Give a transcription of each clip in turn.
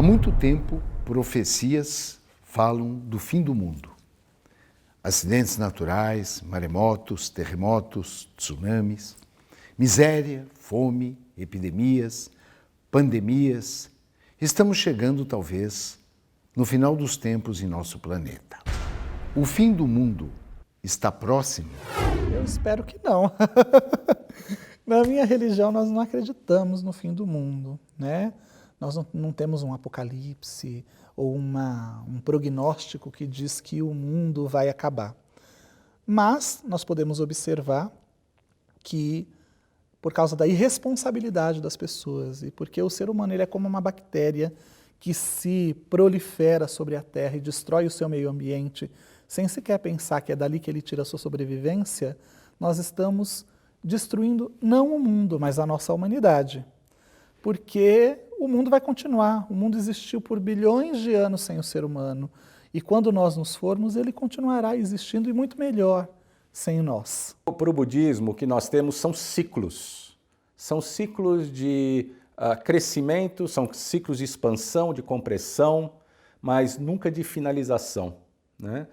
muito tempo, profecias falam do fim do mundo. Acidentes naturais, maremotos, terremotos, tsunamis, miséria, fome, epidemias, pandemias. Estamos chegando, talvez, no final dos tempos em nosso planeta. O fim do mundo está próximo? Eu espero que não. Na minha religião, nós não acreditamos no fim do mundo, né? Nós não temos um apocalipse ou um prognóstico que diz que o mundo vai acabar. Mas nós podemos observar que, por causa da irresponsabilidade das pessoas e porque o ser humano ele é como uma bactéria que se prolifera sobre a Terra e destrói o seu meio ambiente, sem sequer pensar que é dali que ele tira a sua sobrevivência, nós estamos destruindo não o mundo, mas a nossa humanidade. Porque o mundo vai continuar, o mundo existiu por bilhões de anos sem o ser humano, e quando nós nos formos, ele continuará existindo e muito melhor sem nós. Para o budismo, o que nós temos são ciclos de crescimento, são ciclos de expansão, de compressão, mas nunca de finalização, né?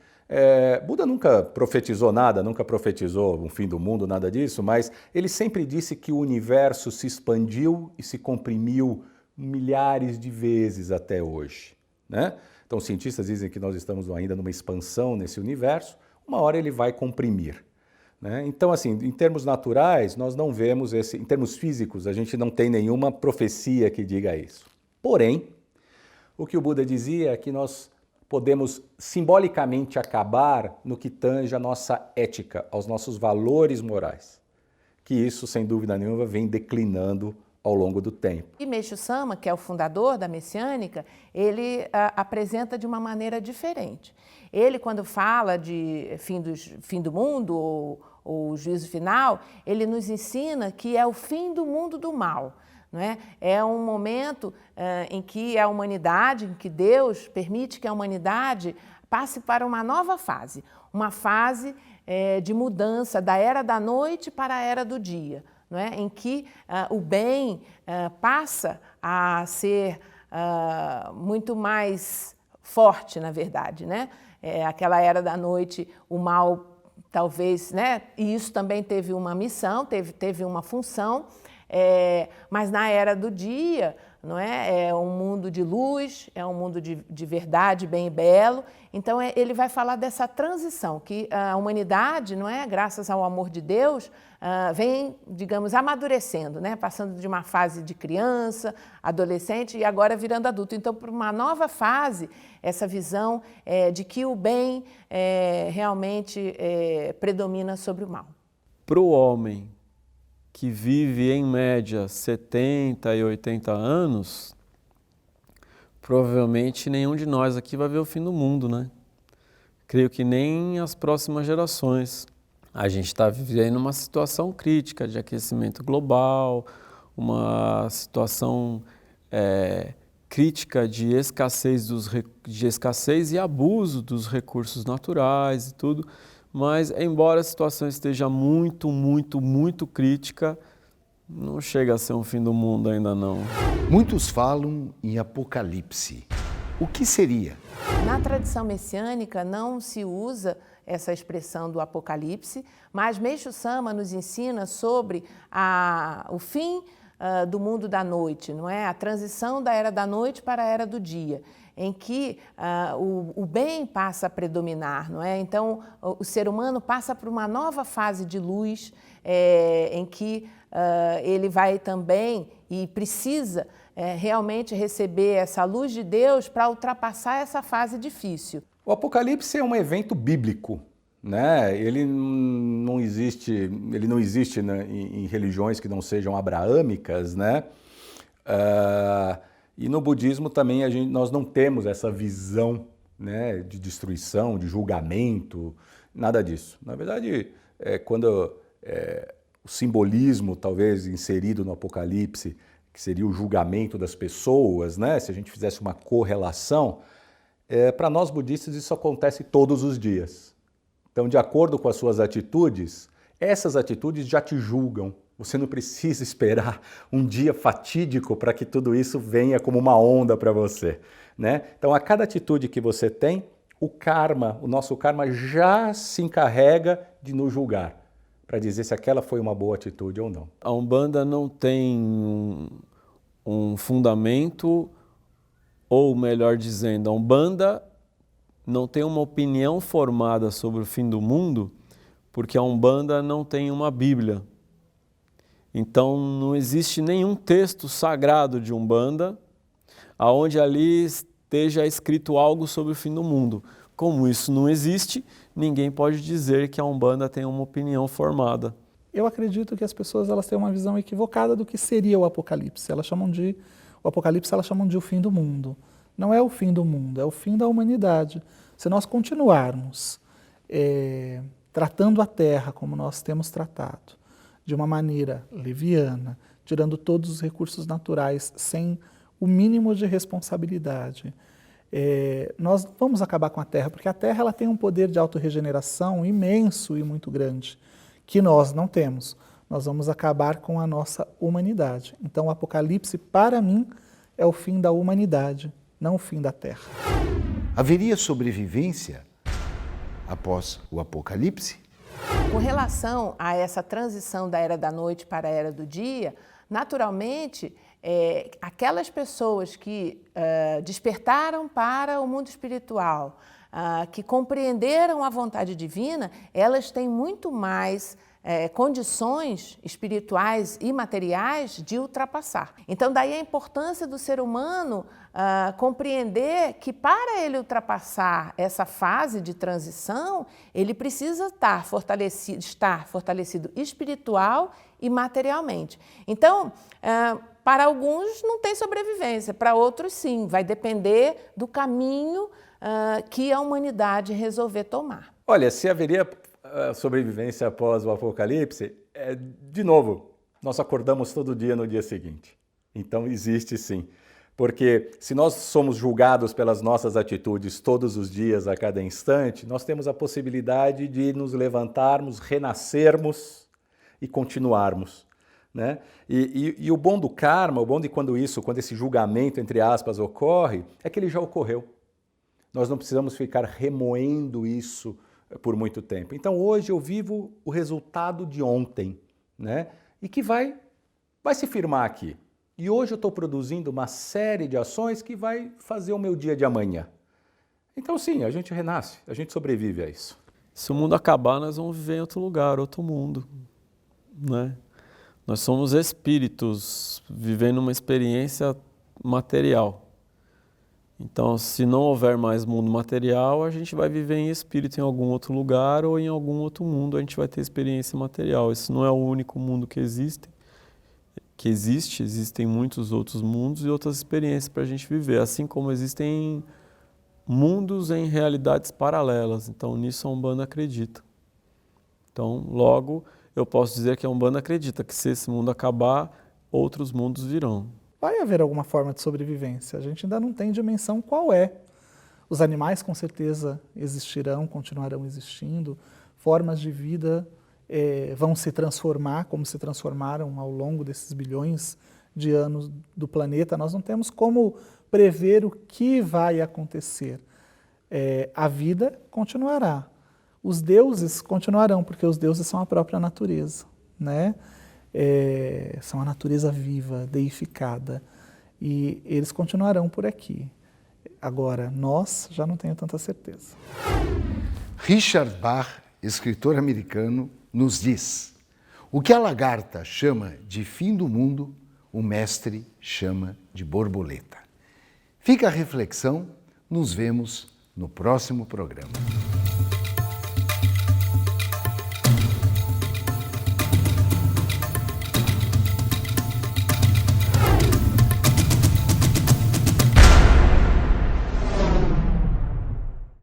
Buda nunca profetizou nada, nunca profetizou um fim do mundo, nada disso, mas ele sempre disse que o universo se expandiu e se comprimiu milhares de vezes até hoje, né? Então os cientistas dizem que nós estamos ainda numa expansão nesse universo, uma hora ele vai comprimir, né? Então assim, em termos naturais, nós não vemos esse, em termos físicos, a gente não tem nenhuma profecia que diga isso. Porém, o que o Buda dizia é que nós podemos simbolicamente acabar no que tange a nossa ética, aos nossos valores morais, que isso, sem dúvida nenhuma, vem declinando ao longo do tempo. E Meixo Sama, que é o fundador da Messiânica, ele apresenta de uma maneira diferente. Ele, quando fala de fim do mundo ou juízo final, ele nos ensina que é o fim do mundo do mal. Não é? É um momento em que a humanidade, em que Deus permite que a humanidade passe para uma nova fase, uma fase de mudança da era da noite para a era do dia, não é? Em que o bem passa a ser muito mais forte, na verdade, né? Aquela era da noite, o mal talvez, né? E isso também teve uma missão, teve uma função. Mas na era do dia, não é? É um mundo de luz, é um mundo de verdade, bem e belo. Então ele vai falar dessa transição, que a humanidade, não é? Graças ao amor de Deus, vem, digamos, amadurecendo, né? Passando de uma fase de criança, adolescente e agora virando adulto. Então, para uma nova fase, essa visão de que o bem realmente predomina sobre o mal. Para o homem que vive em média 70 e 80 anos, provavelmente nenhum de nós aqui vai ver o fim do mundo, né? Creio que nem as próximas gerações. A gente está vivendo uma situação crítica de aquecimento global, uma situação crítica de escassez e abuso dos recursos naturais e tudo. Mas, embora a situação esteja muito, muito, muito crítica, não chega a ser um fim do mundo ainda não. Muitos falam em apocalipse. O que seria? Na tradição messiânica não se usa essa expressão do apocalipse, mas Meixo Sama nos ensina sobre o fim do mundo da noite, não é? A transição da era da noite para a era do dia, em que o bem passa a predominar, não é? Então, o ser humano passa por uma nova fase de luz, em que ele vai também e precisa realmente receber essa luz de Deus para ultrapassar essa fase difícil. O Apocalipse é um evento bíblico, né? Ele não existe, né, em religiões que não sejam abraâmicas, né? E no budismo também nós não temos essa visão, né, de destruição, de julgamento, nada disso. Na verdade, quando o simbolismo talvez inserido no Apocalipse, que seria o julgamento das pessoas, né, se a gente fizesse uma correlação, para nós budistas isso acontece todos os dias. Então, de acordo com as suas atitudes, essas atitudes já te julgam, Você não precisa esperar um dia fatídico para que tudo isso venha como uma onda para você, né? Então, a cada atitude que você tem, o karma, o nosso karma já se encarrega de nos julgar, para dizer se aquela foi uma boa atitude ou não. A Umbanda não tem um fundamento, ou melhor dizendo, a Umbanda não tem uma opinião formada sobre o fim do mundo, porque a Umbanda não tem uma Bíblia. Então não existe nenhum texto sagrado de Umbanda aonde ali esteja escrito algo sobre o fim do mundo. Como isso não existe, ninguém pode dizer que a Umbanda tem uma opinião formada. Eu acredito que as pessoas elas têm uma visão equivocada do que seria o Apocalipse. O Apocalipse elas chamam de o fim do mundo. Não é o fim do mundo, é o fim da humanidade. Se nós continuarmos tratando a Terra como nós temos tratado, de uma maneira leviana, tirando todos os recursos naturais sem o mínimo de responsabilidade, nós vamos acabar com a Terra, porque a Terra ela tem um poder de autorregeneração imenso e muito grande, que nós não temos. Nós vamos acabar com a nossa humanidade. Então o Apocalipse, para mim, é o fim da humanidade, não o fim da Terra. Haveria sobrevivência após o Apocalipse? Com relação a essa transição da era da noite para a era do dia, naturalmente, aquelas pessoas que despertaram para o mundo espiritual, que compreenderam a vontade divina, elas têm muito mais condições espirituais e materiais de ultrapassar. Então, daí a importância do ser humano compreender que para ele ultrapassar essa fase de transição, ele precisa estar fortalecido espiritual e materialmente. Então, para alguns não tem sobrevivência, para outros sim, vai depender do caminho que a humanidade resolver tomar. Olha, se haveria sobrevivência após o Apocalipse, de novo, nós acordamos todo dia no dia seguinte. Então existe sim. Porque se nós somos julgados pelas nossas atitudes todos os dias, a cada instante, nós temos a possibilidade de nos levantarmos, renascermos e continuarmos, né? E o bom do karma, o bom de quando esse julgamento, entre aspas, ocorre, é que ele já ocorreu. Nós não precisamos ficar remoendo isso por muito tempo. Então hoje eu vivo o resultado de ontem, né? E que vai se firmar aqui. E hoje eu estou produzindo uma série de ações que vai fazer o meu dia de amanhã. Então sim, a gente renasce, a gente sobrevive a isso. Se o mundo acabar, nós vamos viver em outro lugar, outro mundo, né? Nós somos espíritos vivendo uma experiência material. Então, se não houver mais mundo material, a gente vai viver em espírito em algum outro lugar ou em algum outro mundo a gente vai ter experiência material. Esse não é o único mundo que existe, existem muitos outros mundos e outras experiências para a gente viver, assim como existem mundos em realidades paralelas. Então, nisso a Umbanda acredita. Então, logo, eu posso dizer que a Umbanda acredita que se esse mundo acabar, outros mundos virão. Vai haver alguma forma de sobrevivência, a gente ainda não tem dimensão qual é. Os animais com certeza existirão, continuarão existindo, formas de vida vão se transformar, como se transformaram ao longo desses bilhões de anos do planeta. Nós não temos como prever o que vai acontecer. A vida continuará, os deuses continuarão, porque os deuses são a própria natureza, né? São a natureza viva, deificada, e eles continuarão por aqui. Agora, nós já não tenho tanta certeza. Richard Bach, escritor americano, nos diz: o que a lagarta chama de fim do mundo, o mestre chama de borboleta. Fica a reflexão, nos vemos no próximo programa.